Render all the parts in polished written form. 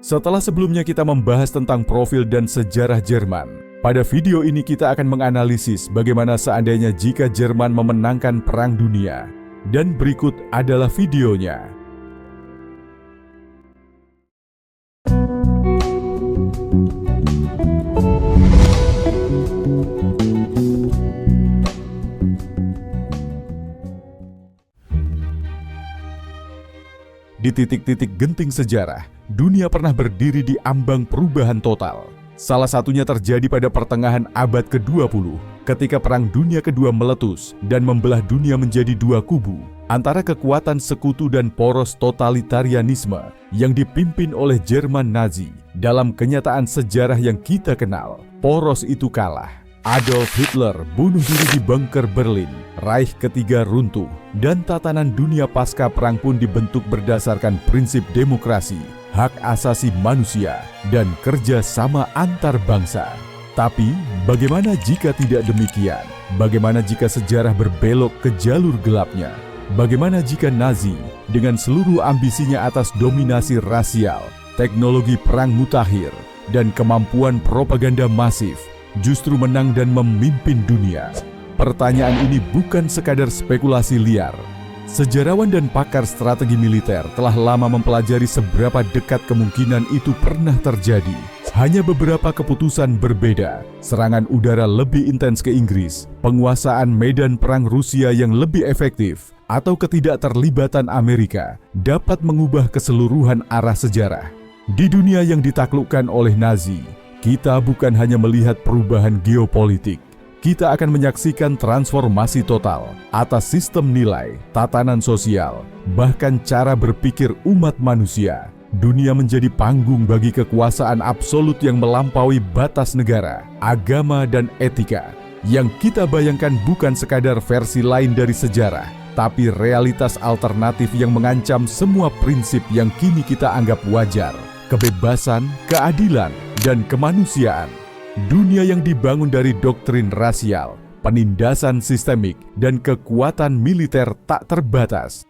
Setelah sebelumnya kita membahas tentang profil dan sejarah Jerman, pada video ini kita akan menganalisis bagaimana seandainya jika Jerman memenangkan Perang Dunia. Dan berikut adalah videonya. Di titik-titik genting sejarah, dunia pernah berdiri di ambang perubahan total. Salah satunya terjadi pada pertengahan abad ke-20, ketika Perang Dunia Kedua meletus dan membelah dunia menjadi dua kubu, antara kekuatan sekutu dan poros totalitarianisme yang dipimpin oleh Jerman Nazi. Dalam kenyataan sejarah yang kita kenal, poros itu kalah. Adolf Hitler bunuh diri di bunker Berlin, Reich ketiga runtuh, dan tatanan dunia pasca perang pun dibentuk berdasarkan prinsip demokrasi, hak asasi manusia, dan kerja sama antar bangsa. Tapi, bagaimana jika tidak demikian? Bagaimana jika sejarah berbelok ke jalur gelapnya? Bagaimana jika Nazi, dengan seluruh ambisinya atas dominasi rasial, teknologi perang mutakhir, dan kemampuan propaganda masif, justru menang dan memimpin dunia? Pertanyaan ini bukan sekadar spekulasi liar. Sejarawan dan pakar strategi militer telah lama mempelajari seberapa dekat kemungkinan itu pernah terjadi. Hanya beberapa keputusan berbeda, serangan udara lebih intens ke Inggris, penguasaan medan perang Rusia yang lebih efektif, atau ketidakterlibatan Amerika dapat mengubah keseluruhan arah sejarah. Di dunia yang ditaklukkan oleh Nazi, kita bukan hanya melihat perubahan geopolitik, kita akan menyaksikan transformasi total atas sistem nilai, tatanan sosial, bahkan cara berpikir umat manusia. Dunia menjadi panggung bagi kekuasaan absolut yang melampaui batas negara, agama, dan etika. Yang kita bayangkan bukan sekadar versi lain dari sejarah, tapi realitas alternatif yang mengancam semua prinsip yang kini kita anggap wajar. Kebebasan, keadilan, dan kemanusiaan. Dunia yang dibangun dari doktrin rasial, penindasan sistemik, dan kekuatan militer tak terbatas.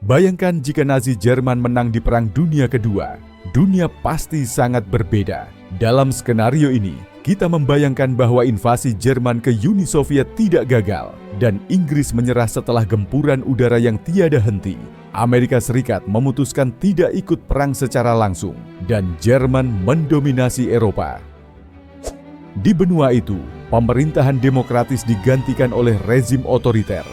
Bayangkan jika Nazi Jerman menang di Perang Dunia Kedua, dunia pasti sangat berbeda. Dalam skenario ini, kita membayangkan bahwa invasi Jerman ke Uni Soviet tidak gagal, dan Inggris menyerah setelah gempuran udara yang tiada henti. Amerika Serikat memutuskan tidak ikut perang secara langsung, dan Jerman mendominasi Eropa. Di benua itu, pemerintahan demokratis digantikan oleh rezim otoriter.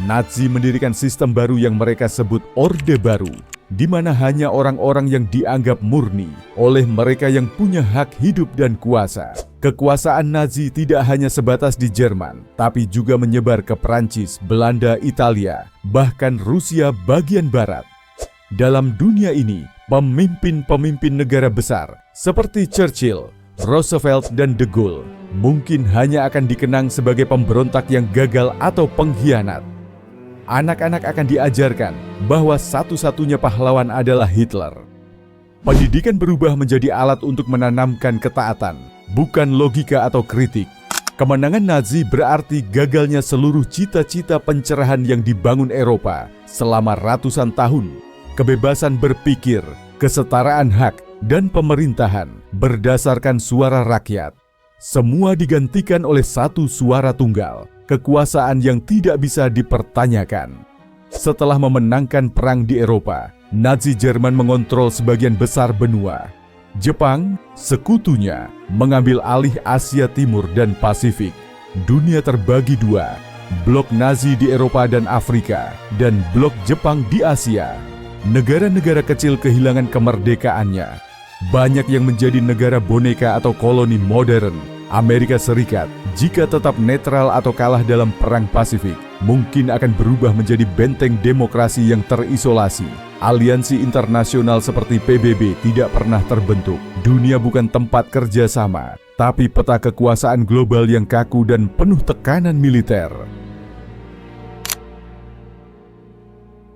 Nazi mendirikan sistem baru yang mereka sebut Orde Baru, di mana hanya orang-orang yang dianggap murni oleh mereka yang punya hak hidup dan kuasa. Kekuasaan Nazi tidak hanya sebatas di Jerman, tapi juga menyebar ke Prancis, Belanda, Italia, bahkan Rusia bagian barat. Dalam dunia ini, pemimpin-pemimpin negara besar seperti Churchill, Roosevelt, dan De Gaulle mungkin hanya akan dikenang sebagai pemberontak yang gagal atau pengkhianat. Anak-anak akan diajarkan bahwa satu-satunya pahlawan adalah Hitler. Pendidikan berubah menjadi alat untuk menanamkan ketaatan, bukan logika atau kritik. Kemenangan Nazi berarti gagalnya seluruh cita-cita pencerahan yang dibangun Eropa selama ratusan tahun. Kebebasan berpikir, kesetaraan hak, dan pemerintahan berdasarkan suara rakyat. Semua digantikan oleh satu suara tunggal, kekuasaan yang tidak bisa dipertanyakan. Setelah memenangkan perang di Eropa, Nazi Jerman mengontrol sebagian besar benua. Jepang, sekutunya, mengambil alih Asia Timur dan Pasifik. Dunia terbagi dua, blok Nazi di Eropa dan Afrika, dan blok Jepang di Asia. Negara-negara kecil kehilangan kemerdekaannya. Banyak yang menjadi negara boneka atau koloni modern. Amerika Serikat, jika tetap netral atau kalah dalam Perang Pasifik, mungkin akan berubah menjadi benteng demokrasi yang terisolasi. Aliansi internasional seperti PBB tidak pernah terbentuk. Dunia bukan tempat kerjasama, tapi peta kekuasaan global yang kaku dan penuh tekanan militer.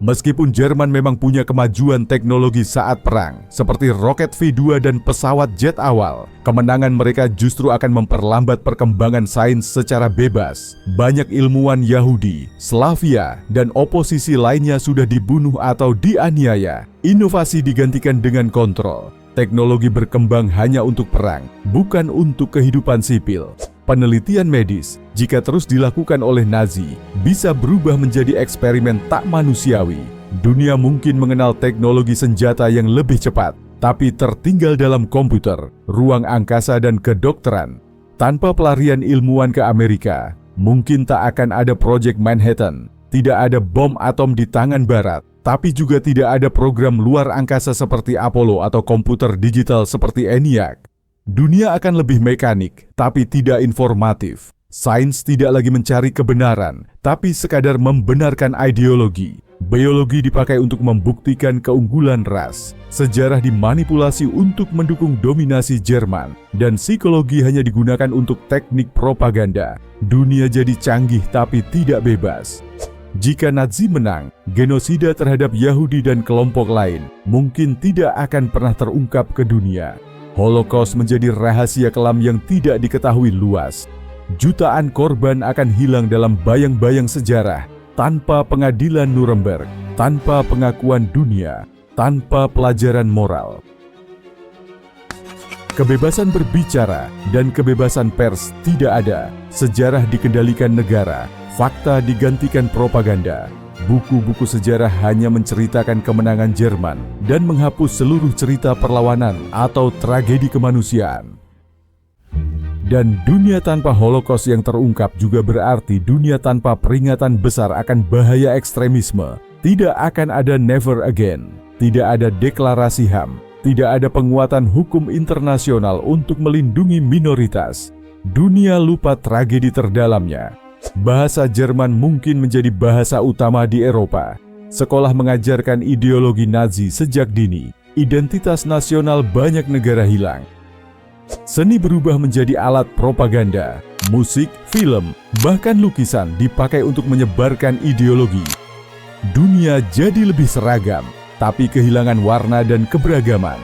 Meskipun Jerman memang punya kemajuan teknologi saat perang, seperti roket V2 dan pesawat jet awal, kemenangan mereka justru akan memperlambat perkembangan sains secara bebas. Banyak ilmuwan Yahudi, Slavia, dan oposisi lainnya sudah dibunuh atau dianiaya. Inovasi digantikan dengan kontrol. Teknologi berkembang hanya untuk perang, bukan untuk kehidupan sipil. Penelitian medis, jika terus dilakukan oleh Nazi, bisa berubah menjadi eksperimen tak manusiawi. Dunia mungkin mengenal teknologi senjata yang lebih cepat, tapi tertinggal dalam komputer, ruang angkasa dan kedokteran. Tanpa pelarian ilmuwan ke Amerika, mungkin tak akan ada Project Manhattan, tidak ada bom atom di tangan Barat, tapi juga tidak ada program luar angkasa seperti Apollo atau komputer digital seperti ENIAC. Dunia akan lebih mekanik, tapi tidak informatif. Sains tidak lagi mencari kebenaran, tapi sekadar membenarkan ideologi. Biologi dipakai untuk membuktikan keunggulan ras. Sejarah dimanipulasi untuk mendukung dominasi Jerman. Dan psikologi hanya digunakan untuk teknik propaganda. Dunia jadi canggih tapi tidak bebas. Jika Nazi menang, genosida terhadap Yahudi dan kelompok lain mungkin tidak akan pernah terungkap ke dunia. Holocaust menjadi rahasia kelam yang tidak diketahui luas. Jutaan korban akan hilang dalam bayang-bayang sejarah, tanpa pengadilan Nuremberg, tanpa pengakuan dunia, tanpa pelajaran moral. Kebebasan berbicara dan kebebasan pers tidak ada. Sejarah dikendalikan negara, fakta digantikan propaganda. Buku-buku sejarah hanya menceritakan kemenangan Jerman dan menghapus seluruh cerita perlawanan atau tragedi kemanusiaan. Dan dunia tanpa Holocaust yang terungkap juga berarti dunia tanpa peringatan besar akan bahaya ekstremisme. Tidak akan ada never again, tidak ada deklarasi HAM, tidak ada penguatan hukum internasional untuk melindungi minoritas. Dunia lupa tragedi terdalamnya. Bahasa Jerman mungkin menjadi bahasa utama di Eropa. Sekolah mengajarkan ideologi Nazi sejak dini. Identitas nasional banyak negara hilang. Seni berubah menjadi alat propaganda. Musik, film, bahkan lukisan dipakai untuk menyebarkan ideologi. Dunia jadi lebih seragam, tapi kehilangan warna dan keberagaman.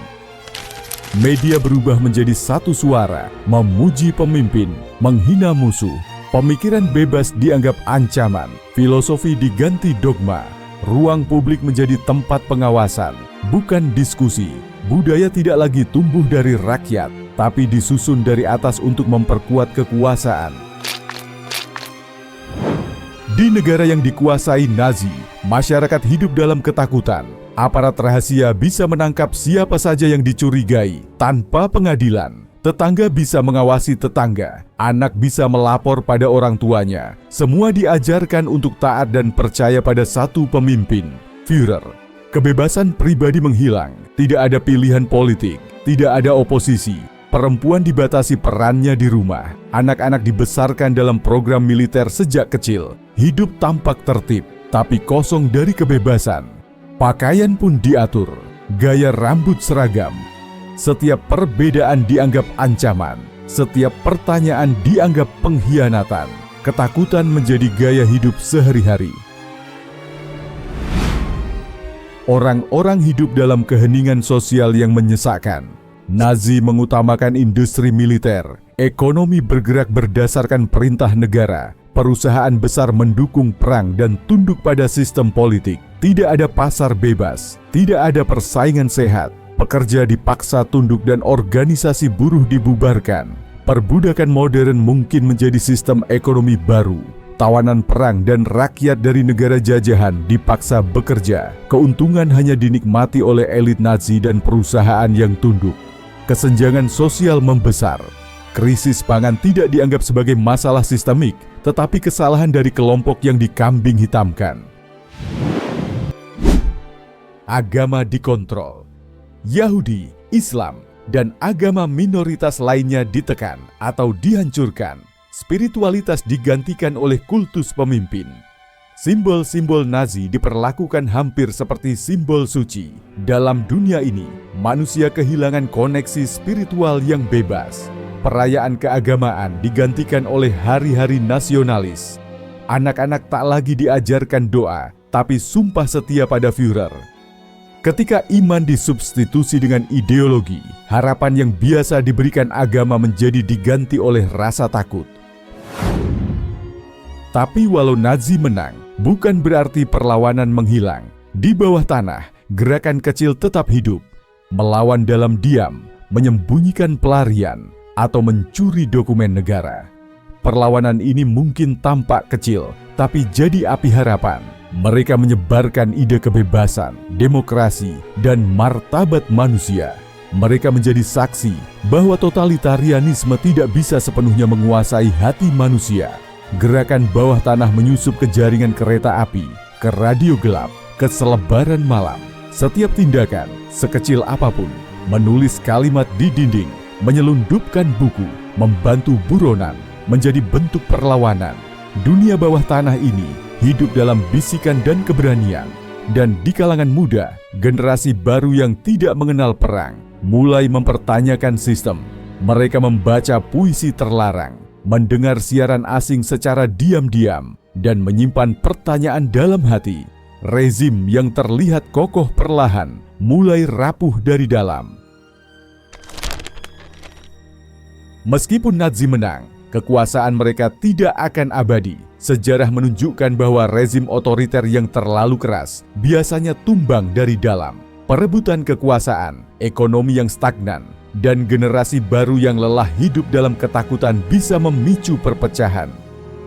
Media berubah menjadi satu suara, memuji pemimpin, menghina musuh. Pemikiran bebas dianggap ancaman, filosofi diganti dogma, ruang publik menjadi tempat pengawasan, bukan diskusi. Budaya tidak lagi tumbuh dari rakyat, tapi disusun dari atas untuk memperkuat kekuasaan. Di negara yang dikuasai Nazi, masyarakat hidup dalam ketakutan. Aparat rahasia bisa menangkap siapa saja yang dicurigai tanpa pengadilan. Tetangga bisa mengawasi tetangga, anak bisa melapor pada orang tuanya. Semua diajarkan untuk taat dan percaya pada satu pemimpin, Führer. Kebebasan pribadi menghilang, tidak ada pilihan politik, tidak ada oposisi. Perempuan dibatasi perannya di rumah, anak-anak dibesarkan dalam program militer sejak kecil. Hidup tampak tertib, tapi kosong dari kebebasan. Pakaian pun diatur, gaya rambut seragam. Setiap perbedaan dianggap ancaman, setiap pertanyaan dianggap pengkhianatan. Ketakutan menjadi gaya hidup sehari-hari. Orang-orang hidup dalam keheningan sosial yang menyesakkan. Nazi mengutamakan industri militer, ekonomi bergerak berdasarkan perintah negara, perusahaan besar mendukung perang dan tunduk pada sistem politik. Tidak ada pasar bebas, tidak ada persaingan sehat. Pekerja dipaksa tunduk dan organisasi buruh dibubarkan. Perbudakan modern mungkin menjadi sistem ekonomi baru. Tawanan perang dan rakyat dari negara jajahan dipaksa bekerja. Keuntungan hanya dinikmati oleh elit Nazi dan perusahaan yang tunduk. Kesenjangan sosial membesar. Krisis pangan tidak dianggap sebagai masalah sistemik, tetapi kesalahan dari kelompok yang dikambing hitamkan. Agama dikontrol. Yahudi, Islam, dan agama minoritas lainnya ditekan atau dihancurkan. Spiritualitas digantikan oleh kultus pemimpin. Simbol-simbol Nazi diperlakukan hampir seperti simbol suci. Dalam dunia ini, manusia kehilangan koneksi spiritual yang bebas. Perayaan keagamaan digantikan oleh hari-hari nasionalis. Anak-anak tak lagi diajarkan doa, tapi sumpah setia pada Führer. Ketika iman disubstitusi dengan ideologi, harapan yang biasa diberikan agama menjadi diganti oleh rasa takut. Tapi walau Nazi menang, bukan berarti perlawanan menghilang. Di bawah tanah, gerakan kecil tetap hidup, melawan dalam diam, menyembunyikan pelarian, atau mencuri dokumen negara. Perlawanan ini mungkin tampak kecil, tapi jadi api harapan. Mereka menyebarkan ide kebebasan, demokrasi, dan martabat manusia. Mereka menjadi saksi bahwa totalitarianisme tidak bisa sepenuhnya menguasai hati manusia. Gerakan bawah tanah menyusup ke jaringan kereta api, ke radio gelap, ke selebaran malam. Setiap tindakan, sekecil apapun, menulis kalimat di dinding, menyelundupkan buku, membantu buronan, menjadi bentuk perlawanan. Dunia bawah tanah ini hidup dalam bisikan dan keberanian. Dan di kalangan muda, generasi baru yang tidak mengenal perang, mulai mempertanyakan sistem. Mereka membaca puisi terlarang, mendengar siaran asing secara diam-diam, dan menyimpan pertanyaan dalam hati. Rezim yang terlihat kokoh perlahan mulai rapuh dari dalam. Meskipun Nazi menang, kekuasaan mereka tidak akan abadi. Sejarah menunjukkan bahwa rezim otoriter yang terlalu keras biasanya tumbang dari dalam. Perebutan kekuasaan, ekonomi yang stagnan, dan generasi baru yang lelah hidup dalam ketakutan bisa memicu perpecahan.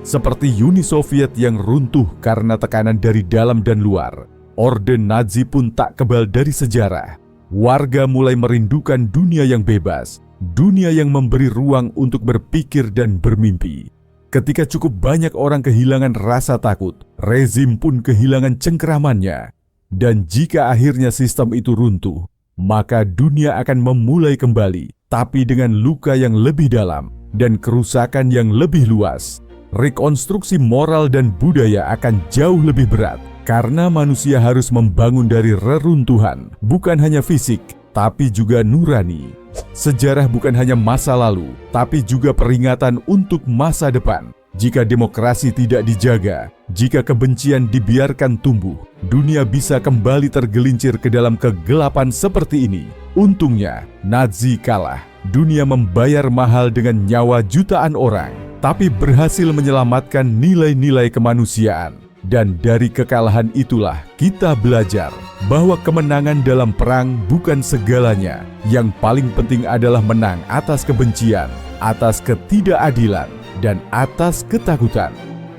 Seperti Uni Soviet yang runtuh karena tekanan dari dalam dan luar, Orde Nazi pun tak kebal dari sejarah. Warga mulai merindukan dunia yang bebas, dunia yang memberi ruang untuk berpikir dan bermimpi. Ketika cukup banyak orang kehilangan rasa takut, rezim pun kehilangan cengkeramannya. Dan jika akhirnya sistem itu runtuh, maka dunia akan memulai kembali, tapi dengan luka yang lebih dalam dan kerusakan yang lebih luas. Rekonstruksi moral dan budaya akan jauh lebih berat, karena manusia harus membangun dari reruntuhan, bukan hanya fisik, tapi juga nurani. Sejarah bukan hanya masa lalu, tapi juga peringatan untuk masa depan. Jika demokrasi tidak dijaga, jika kebencian dibiarkan tumbuh, dunia bisa kembali tergelincir ke dalam kegelapan seperti ini. Untungnya, Nazi kalah. Dunia membayar mahal dengan nyawa jutaan orang, tapi berhasil menyelamatkan nilai-nilai kemanusiaan. Dan dari kekalahan itulah kita belajar bahwa kemenangan dalam perang bukan segalanya. Yang paling penting adalah menang atas kebencian, atas ketidakadilan, dan atas ketakutan.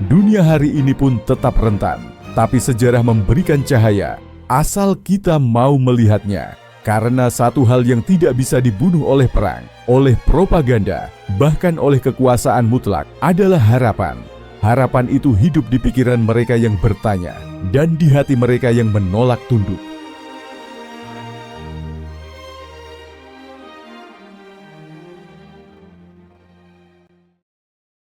Dunia hari ini pun tetap rentan, tapi sejarah memberikan cahaya asal kita mau melihatnya. Karena satu hal yang tidak bisa dibunuh oleh perang, oleh propaganda, bahkan oleh kekuasaan mutlak adalah harapan. Harapan itu hidup di pikiran mereka yang bertanya dan di hati mereka yang menolak tunduk.